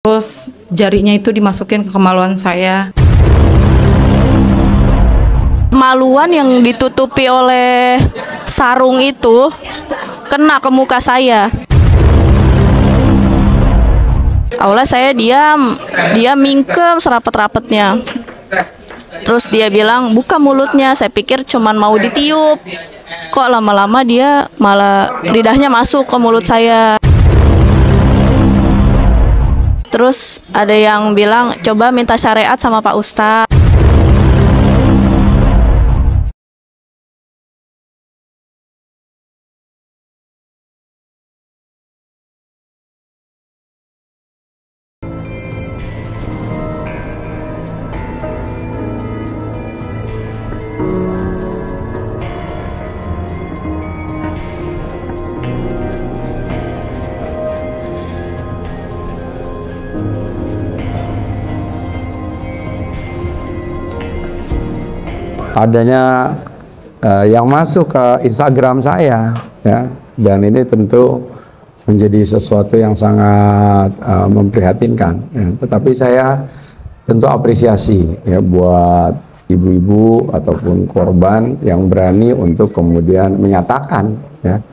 Terus jarinya itu dimasukin ke kemaluan saya. Kemaluan yang ditutupi oleh sarung itu kena ke muka saya. Awalnya saya diam, dia mingkem serapet-rapetnya. Terus dia bilang, buka mulutnya. Saya pikir cuman mau ditiup. Kok lama-lama dia malah lidahnya masuk ke mulut saya. Terus ada yang bilang, coba minta syariat sama Pak Ustadz. Adanya yang masuk ke Instagram saya, ya, dan ini tentu menjadi sesuatu yang sangat memprihatinkan, ya. Tetapi saya tentu apresiasi, ya, buat ibu-ibu ataupun korban yang berani untuk kemudian menyatakan, ya,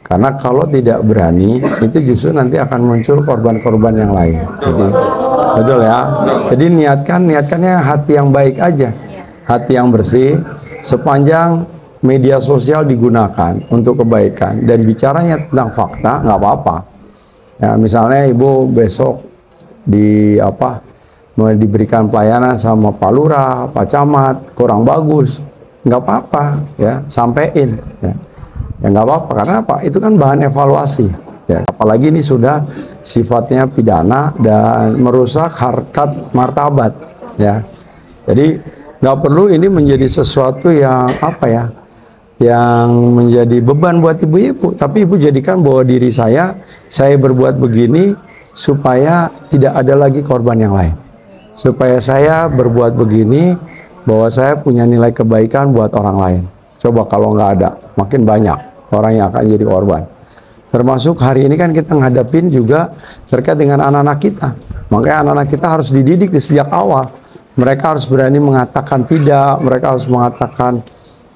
karena kalau tidak berani itu justru nanti akan muncul korban-korban yang lain. Jadi, betul ya. Jadi niatkannya hati yang baik aja. Hati yang bersih, sepanjang media sosial digunakan untuk kebaikan dan bicaranya tentang fakta, nggak apa-apa. Ya, misalnya ibu besok mau diberikan pelayanan sama Pak Lurah, Pak Camat, kurang bagus, nggak apa-apa, ya, sampein, ya, nggak apa-apa, karena apa? Itu kan bahan evaluasi, ya. Apalagi ini sudah sifatnya pidana dan merusak harkat martabat, ya. Jadi nggak perlu ini menjadi sesuatu yang yang menjadi beban buat ibu-ibu, tapi ibu jadikan bahwa diri saya berbuat begini supaya tidak ada lagi korban yang lain, supaya saya berbuat begini bahwa saya punya nilai kebaikan buat orang lain. Coba kalau nggak ada, makin banyak orang yang akan jadi korban. Termasuk hari ini kan kita ngadapin juga terkait dengan anak-anak kita, makanya anak-anak kita harus dididik di sejak awal. Mereka harus berani mengatakan tidak, mereka harus mengatakan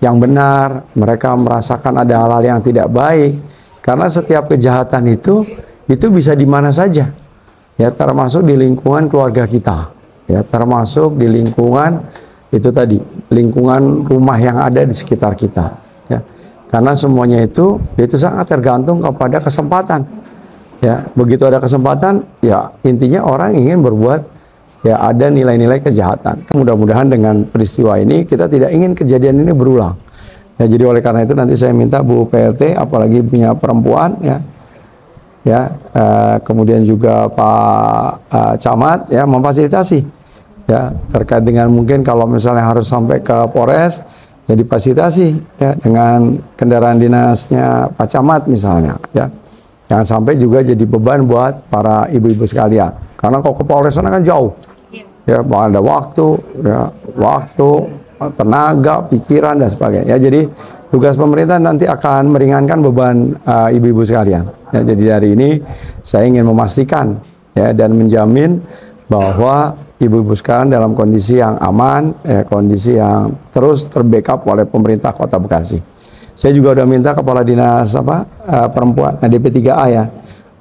yang benar, mereka merasakan ada hal-hal yang tidak baik. Karena setiap kejahatan itu bisa di mana saja. Ya, termasuk di lingkungan keluarga kita. Ya, termasuk di lingkungan itu tadi, lingkungan rumah yang ada di sekitar kita. Ya. Karena semuanya itu sangat tergantung kepada kesempatan. Ya, begitu ada kesempatan, ya intinya orang ingin berbuat, ya, ada nilai-nilai kejahatan. Mudah-mudahan dengan peristiwa ini kita tidak ingin kejadian ini berulang. Ya, jadi oleh karena itu nanti saya minta Bu PLT, apalagi punya perempuan, kemudian juga Pak Camat, ya, memfasilitasi, ya, terkait dengan mungkin kalau misalnya harus sampai ke Polres, ya difasilitasi, ya, dengan kendaraan dinasnya Pak Camat misalnya, ya. Jangan sampai juga jadi beban buat para ibu-ibu sekalian. Karena kalau ke Polres sana kan jauh, ya, ada waktu, tenaga, pikiran dan sebagainya. Ya, jadi tugas pemerintah nanti akan meringankan beban ibu-ibu sekalian. Ya, jadi dari ini saya ingin memastikan, ya, dan menjamin bahwa ibu-ibu sekalian dalam kondisi yang aman, ya, kondisi yang terus terbackup oleh pemerintah Kota Bekasi. Saya juga udah minta Kepala Dinas Perempuan DP3A, ya,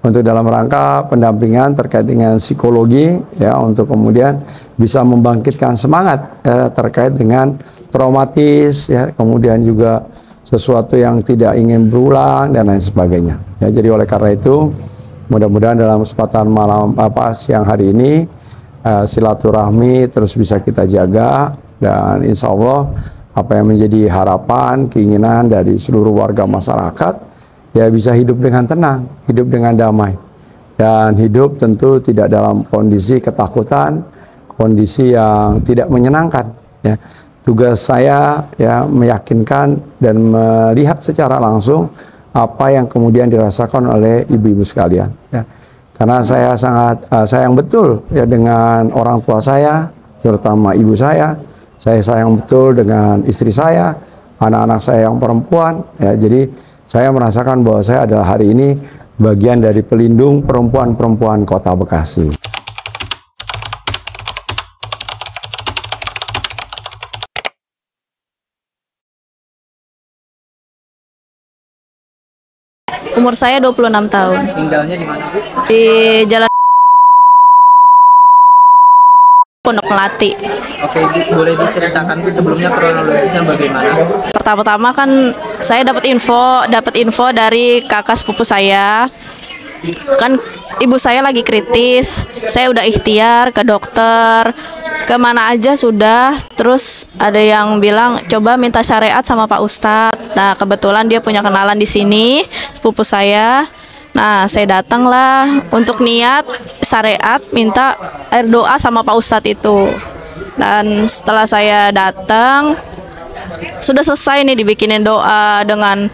untuk dalam rangka pendampingan terkait dengan psikologi, ya, untuk kemudian bisa membangkitkan semangat, terkait dengan traumatis, ya, kemudian juga sesuatu yang tidak ingin berulang dan lain sebagainya. Ya, jadi oleh karena itu mudah-mudahan dalam kesempatan siang hari ini silaturahmi terus bisa kita jaga, dan insya Allah apa yang menjadi harapan, keinginan dari seluruh warga masyarakat, ya, bisa hidup dengan tenang, hidup dengan damai, dan hidup tentu tidak dalam kondisi ketakutan, kondisi yang tidak menyenangkan. Ya, tugas saya, ya, meyakinkan dan melihat secara langsung apa yang kemudian dirasakan oleh ibu-ibu sekalian. Ya, karena saya sangat sayang betul, ya, dengan orang tua saya, terutama ibu saya. Saya sayang betul dengan istri saya, anak-anak saya yang perempuan. Ya, jadi saya merasakan bahwa saya adalah hari ini bagian dari pelindung perempuan-perempuan Kota Bekasi. Umur saya 26 tahun. Tinggalnya di mana, Bu? Di Jalan Pondok Melati. Oke, Bu, boleh diceritakan Bu sebelumnya kronologisnya bagaimana? Pertama-tama kan saya dapat info dari kakak sepupu saya. Kan ibu saya lagi kritis. Saya udah ikhtiar ke dokter, kemana aja sudah. Terus ada yang bilang coba minta syariat sama Pak Ustadz. Nah kebetulan dia punya kenalan di sini, sepupu saya. Nah saya datanglah untuk niat syariat, minta air doa sama Pak Ustadz itu. Dan setelah saya datang, sudah selesai nih dibikinin doa dengan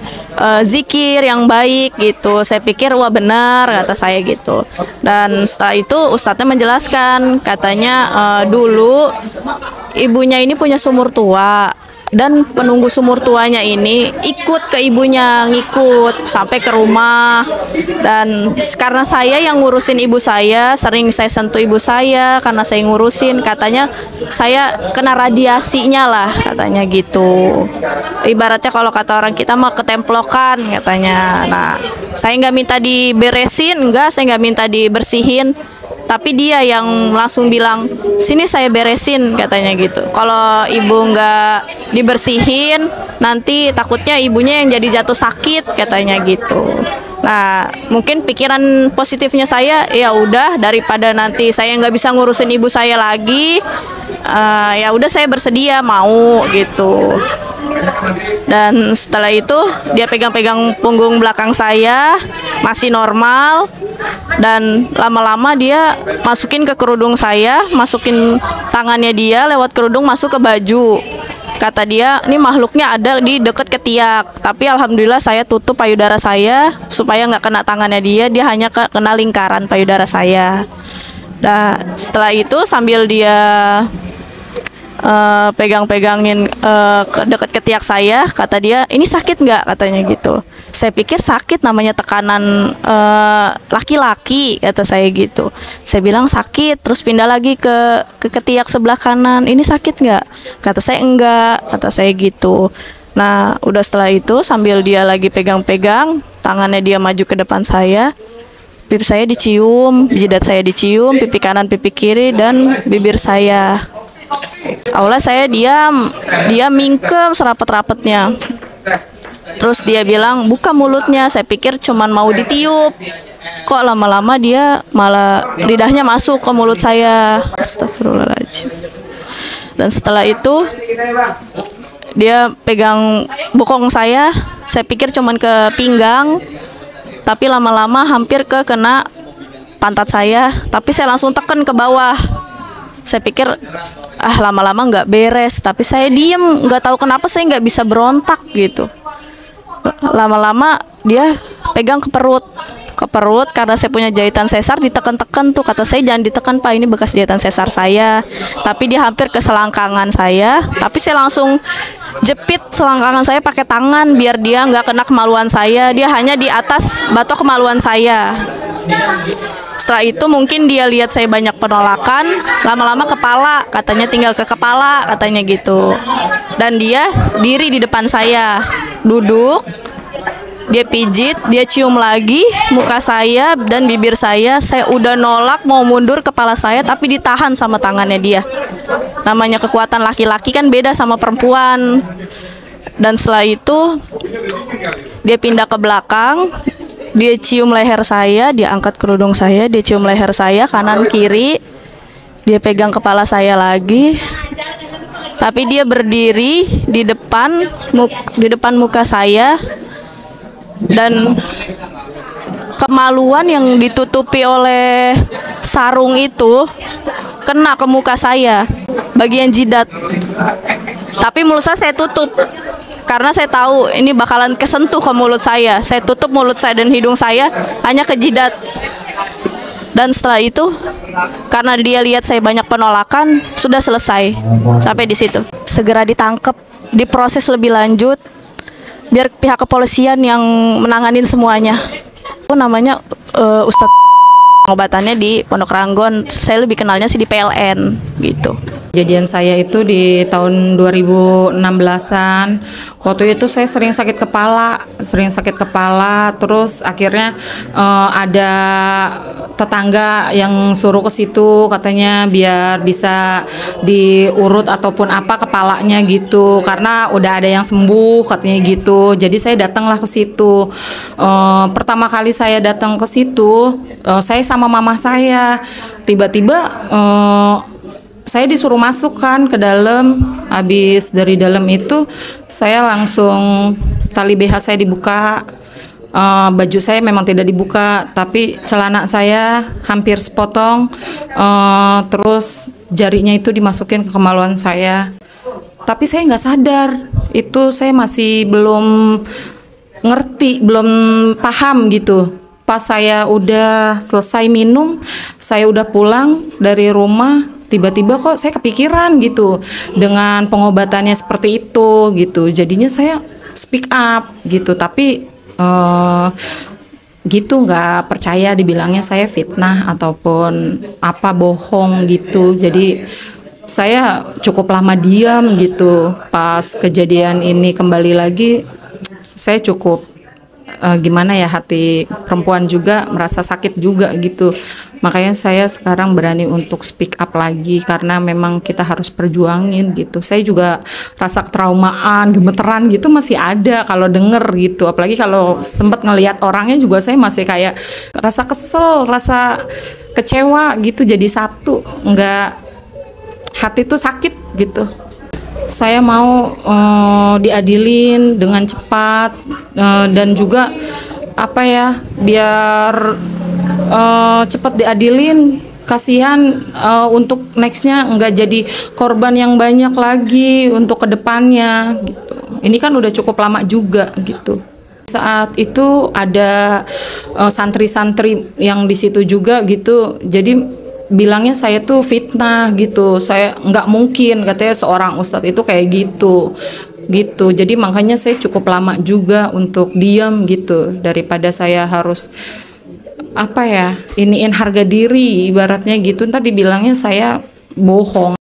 zikir yang baik gitu. Saya pikir wah benar kata saya gitu. Dan setelah itu ustadznya menjelaskan, katanya dulu ibunya ini punya sumur tua, dan penunggu sumur tuanya ini ikut ke ibunya, ngikut sampai ke rumah. Dan karena saya yang ngurusin ibu saya, sering saya sentuh ibu saya karena saya ngurusin, katanya saya kena radiasinya lah katanya gitu. Ibaratnya kalau kata orang kita mah ketemplokan katanya. Nah saya nggak minta diberesin, saya nggak minta dibersihin, tapi dia yang langsung bilang sini saya beresin katanya gitu. Kalau ibu nggak dibersihin nanti takutnya ibunya yang jadi jatuh sakit katanya gitu. Nah mungkin pikiran positifnya saya, ya udah daripada nanti saya nggak bisa ngurusin ibu saya lagi, ya udah saya bersedia mau gitu. Dan setelah itu dia pegang-pegang punggung belakang saya, masih normal. Dan lama-lama dia masukin ke kerudung saya, masukin tangannya dia lewat kerudung masuk ke baju. Kata dia, ini makhluknya ada di dekat ketiak. Tapi alhamdulillah saya tutup payudara saya supaya nggak kena tangannya dia. Dia hanya kena lingkaran payudara saya. Nah setelah itu sambil dia pegang-pegangin dekat ketiak saya, kata dia ini sakit nggak katanya gitu. Saya pikir sakit, namanya tekanan laki-laki kata saya gitu. Saya bilang sakit, terus pindah lagi ke ketiak sebelah kanan, ini sakit nggak? Kata saya enggak, kata saya gitu. Nah udah setelah itu sambil dia lagi pegang-pegang tangannya, dia maju ke depan saya. Pipi saya dicium, jidat saya dicium, pipi kanan, pipi kiri, dan bibir saya. Awalnya saya diam, dia mingkem serapet-rapetnya. Terus dia bilang buka mulutnya. Saya pikir cuman mau ditiup, kok lama-lama dia malah lidahnya masuk ke mulut saya. Astagfirullahaladzim. Dan setelah itu dia pegang bokong saya pikir cuman ke pinggang, tapi lama-lama hampir kena pantat saya. Tapi saya langsung tekan ke bawah. Saya pikir lama-lama nggak beres, tapi saya diem, nggak tahu kenapa saya nggak bisa berontak gitu. Lama-lama dia pegang ke perut karena saya punya jahitan sesar, ditekan-tekan tuh. Kata saya jangan ditekan Pak, ini bekas jahitan sesar saya. Tapi dia hampir ke selangkangan saya, tapi saya langsung jepit selangkangan saya pakai tangan biar dia nggak kena kemaluan saya. Dia hanya di atas batok kemaluan saya. Setelah itu mungkin dia lihat saya banyak penolakan, lama-lama kepala, katanya tinggal ke kepala katanya gitu. Dan dia diri di depan saya, duduk, dia pijit, dia cium lagi muka saya dan bibir saya. Saya udah nolak mau mundur kepala saya, tapi ditahan sama tangannya dia. Namanya kekuatan laki-laki kan beda sama perempuan. Dan setelah itu dia pindah ke belakang, dia cium leher saya, dia angkat kerudung saya, dia cium leher saya kanan kiri, dia pegang kepala saya lagi. Tapi dia berdiri di depan muka saya, dan kemaluan yang ditutupi oleh sarung itu kena ke muka saya, bagian jidat. Tapi mulut saya tutup karena saya tahu ini bakalan kesentuh ke mulut saya. Saya tutup mulut saya dan hidung saya hanya ke jidat. Dan setelah itu karena dia lihat saya banyak penolakan, sudah selesai sampai di situ. Segera ditangkap, diproses lebih lanjut biar pihak kepolisian yang menanganin semuanya. Itu namanya Ustadz, pengobatannya di Pondok Ranggon. Saya lebih kenalnya sih di PLN gitu. Kejadian saya itu di tahun 2016-an. Waktu itu saya sering sakit kepala, terus akhirnya ada tetangga yang suruh ke situ, katanya biar bisa diurut ataupun apa kepalanya gitu, karena udah ada yang sembuh katanya gitu. Jadi saya datanglah ke situ. Pertama kali saya datang ke situ, saya sama mama saya, tiba-tiba saya disuruh masuk kan ke dalam. Habis dari dalam itu saya langsung tali BH saya dibuka, baju saya memang tidak dibuka, tapi celana saya hampir sepotong, terus jarinya itu dimasukin ke kemaluan saya. Tapi saya nggak sadar, itu saya masih belum ngerti, belum paham gitu. Pas saya udah selesai minum, saya udah pulang dari rumah, tiba-tiba kok saya kepikiran gitu dengan pengobatannya seperti itu gitu. Jadinya saya speak up gitu, tapi gitu nggak percaya, dibilangnya saya fitnah ataupun apa bohong gitu. Jadi saya cukup lama diam gitu. Pas kejadian ini kembali lagi, saya cukup gimana ya, hati perempuan juga merasa sakit juga gitu. Makanya saya sekarang berani untuk speak up lagi, karena memang kita harus perjuangin gitu. Saya juga rasa ketraumaan, gemeteran gitu masih ada kalau denger gitu. Apalagi kalau sempat ngelihat orangnya juga, saya masih kayak rasa kesel, rasa kecewa gitu jadi satu. Enggak, hati tuh sakit gitu. Saya mau diadilin dengan cepat, dan juga apa ya, biar cepat diadilin. Kasihan untuk nextnya nggak jadi korban yang banyak lagi untuk kedepannya gitu. Ini kan udah cukup lama juga gitu. Saat itu ada santri-santri yang di situ juga gitu, jadi bilangnya saya tuh fitnah gitu. Saya nggak mungkin, katanya seorang ustadz itu kayak gitu. Jadi makanya saya cukup lama juga untuk diam gitu, daripada saya harus apa ya, iniin harga diri ibaratnya gitu, ntar dibilangnya saya bohong.